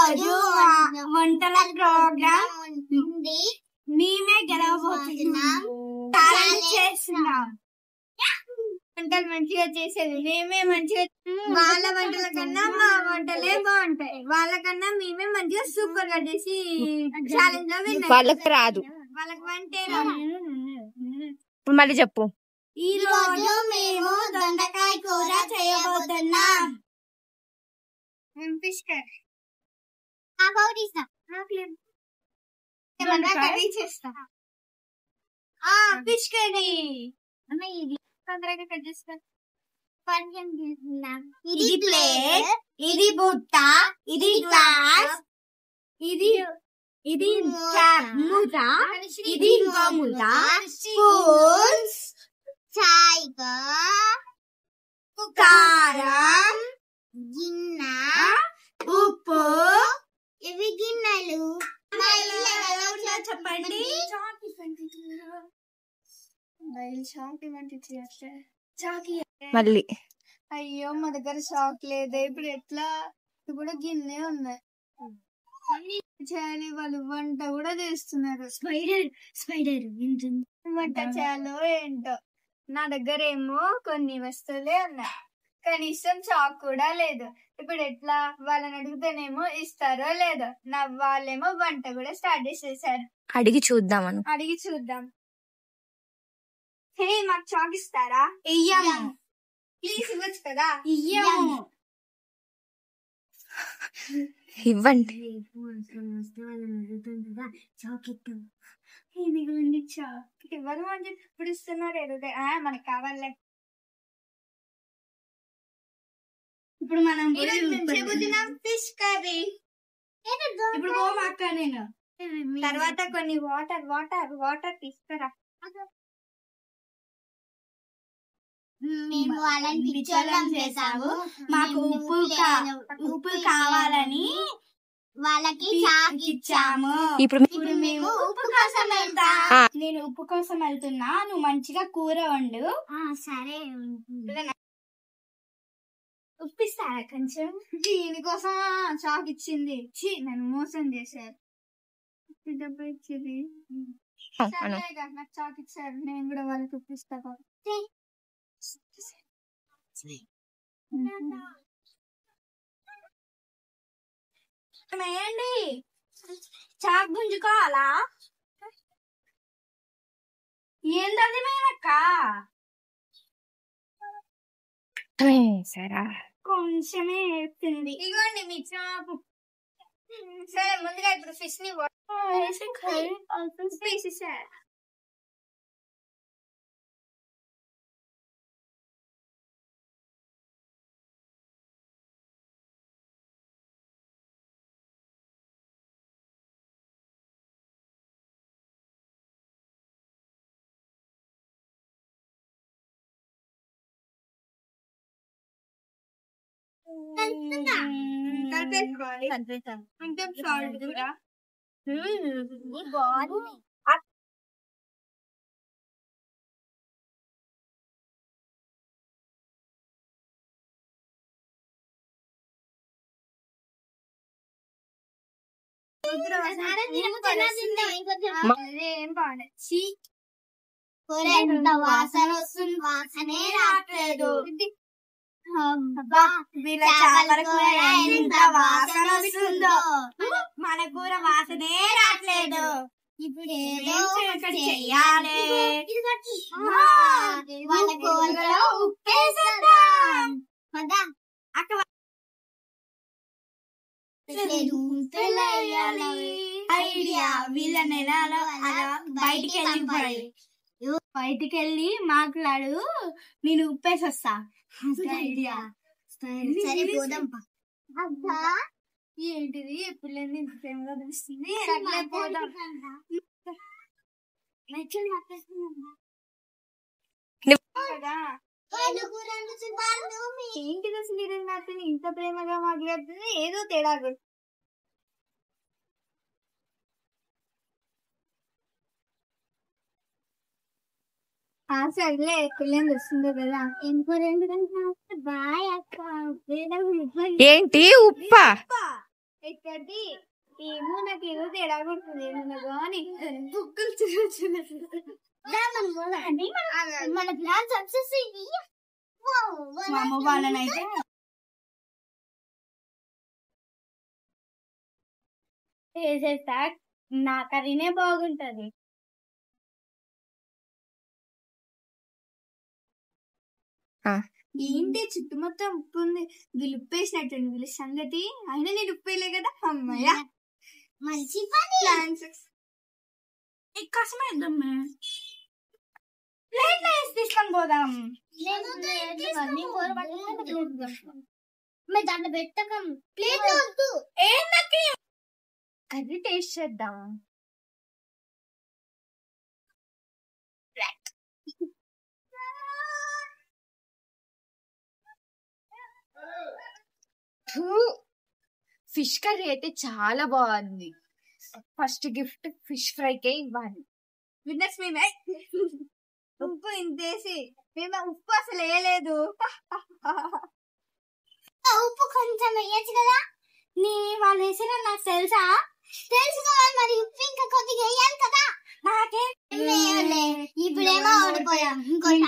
రోజు వంటల ప్రోగ్రామ్ ఉంది. మేమే గెలవబోతున్నాం. ఛాలెంజ్ చేస్తున్నాం. వంటలు మంచిగా చేసేది మేమే. మంచిగా వాళ్ళ వంటల కన్నా మా వంటలే బాగుంటాయి. వాళ్ళకన్నా మేమే మంచిగా సూపర్ గా చేసి ఛాలెంజ్ లో విన్నాం. వాళ్ళకి రాదు. వాళ్ళకి వంటే మళ్ళీ చెప్పు. ఈ రోజు మేము దొండకాయ కూర చేయబోతున్నాం. ఫిష్ కర్రీ చేస్తా. ఫిష్ కర్రీ ఇది తొందరగా కట్ చేస్తా. ఇది ప్లేట్, ఇది బుట్ట, ఇది గ్లాస్, ఇది మూత, ఇది ఇంకో మూత, స్పూన్స్, కారం, గిన్నె, ఉప్పు, ఇవి గిన్నెలు. చెప్పండి. మళ్ళీ అయ్యో మా దగ్గర చాక్ లేదే. ఇప్పుడు ఎట్లా? ఇప్పుడు గిన్నె ఉన్నాయి చేయాలి. వాళ్ళు వంట కూడా చేస్తున్నారు. స్పైడర్ వంట చేయాలో ఏంటో. నా దగ్గర ఏమో కొన్ని వస్తువులే ఉన్నాయి. కనీసం చాక్ కూడా లేదు. ఇప్పుడు ఎట్లా? వాళ్ళని అడిగితేనేమో ఇస్తారో లేదో. వాళ్ళేమో వంట కూడా స్టార్ట్ చేసేసారు. అడిగి చూద్దాం. హే, మాకు చాక్ ఇస్తారా? ఇయ్యము. ప్లీజ్ ఇవ్వచ్చు కదా. ఇయ్యము. ఇవ్వండి. చాక్ చాక్ ఇవ్వను అని చెప్పి ఇప్పుడు ఇస్తున్నారు. ఏదో మనకు కావాలే. ఇప్పుడు మనం చెబుతున్నాం ఫిష్ కర్రీ. ఇప్పుడు అక్క నేను తర్వాత కొన్ని వాటర్ తీసుకురా. మేము వాళ్ళని పిచ్చోళ్ళం చేసాము. మాకు ఉప్పు కావాలని వాళ్ళకి చాక్ ఇచ్చాము. ఇప్పుడు మేము ఉప్పు కోసం వెళ్తాం. నేను ఉప్పు కోసం వెళ్తున్నా. నువ్వు మంచిగా కూర వండు. సరే. ఉప్పిస్తారా కొంచెం? దీనికోసం చాక్ ఇచ్చింది. నన్ను మోసం చేశారు. డబ్బు ఇచ్చింది. నాకు చాక్ ఇచ్చారు. నేను కూడా వాళ్ళకి ఉప్పిస్తా. ఏంటి చాక్ గుంజుకోవాలా? ఏంటది మేమక్క? సరే, కొంచెమే చెప్తుంది. ఇగోండి మీ చాకు. సరే, ముందుగా ఇప్పుడు ఫిష్ ని వేసేసారు. కలిపేసుకోవాలి. కొంచెం సాల్ట్ కూడా. ఏం బాగా కూర ఎంత వాసన వస్తుంది. వాసనే రావట్లేదు. వీళ్ళ చేపల కూర ఎంత వాసన వస్తుందో. మన కూర వాసనే రావట్లేదు. ఇప్పుడు ఏదో ఒకటి చెయ్యాలి. వాళ్ళ కూరలో ఉప్పేసేద్దాం. అక్క ఐడియా. వీళ్ళ నెలలో అలా బయటికి వెళ్ళి మాట్లాడు. నేను ఉప్పేసి వస్తా. ఐడియా. సరే పోదాం. అబ్బా ఏంటిది ఎప్పుడు ఇంత ప్రేమగా తెలుస్తుంది. పోదాం. ఏంటిది అసలు నాతో ఇంత ప్రేమగా మాట్లాడుతుంది. ఏదో తేడా. సరేలే, పిల్లని వస్తుందో కదా. ఏంటి ఉప్ప? ఎక్కడి ఏమో నాకు ఏదో తేడా కొడుతుంది ఏమన్నా కానీ బుక్కులు చూడొచ్చు. మన ప్లాన్ సక్సెస్ మా అమ్మ వాళ్ళనైతే చేసేస్తా. నా కర్రీనే బాగుంటది. ఏంటి చుట్టూ మొత్తం ఉప్పు ఉంది. వీళ్ళు ఉప్పేసినట్టుంది వీళ్ళ సంగతి. అయినా నేను ఉప్పేయలే కదా. అమ్మయ్య మంచి పని. కసమేద్దాం ప్లేట్ వేసి తీసుకొని పోదాం. దాంట్లో పెట్టకం ప్లేట్ వద్దు. కర్రీ టేస్ట్ చేద్దాం. ఫిష్ కర్రీ అయితే చాలా బాగుంది. ఫస్ట్ గిఫ్ట్ ఫిష్ ఫ్రైకే ఇవ్వాలి. విన్నర్స్ మేమే. ఉప్పు ఇంతేసి మేము ఉప్పు అసలు వేయలేదు. ఉప్పు కొంచెం వేయచ్చు కదా. వాళ్ళు వేసిన నాకు తెలుసా? తెలుసు కదా మరి. ఉప్పు ఇంకా కొద్దిగా వేయాలి కదా. నాకే ఇప్పుడేమో ఓడిపోయాం. ఇంకోటి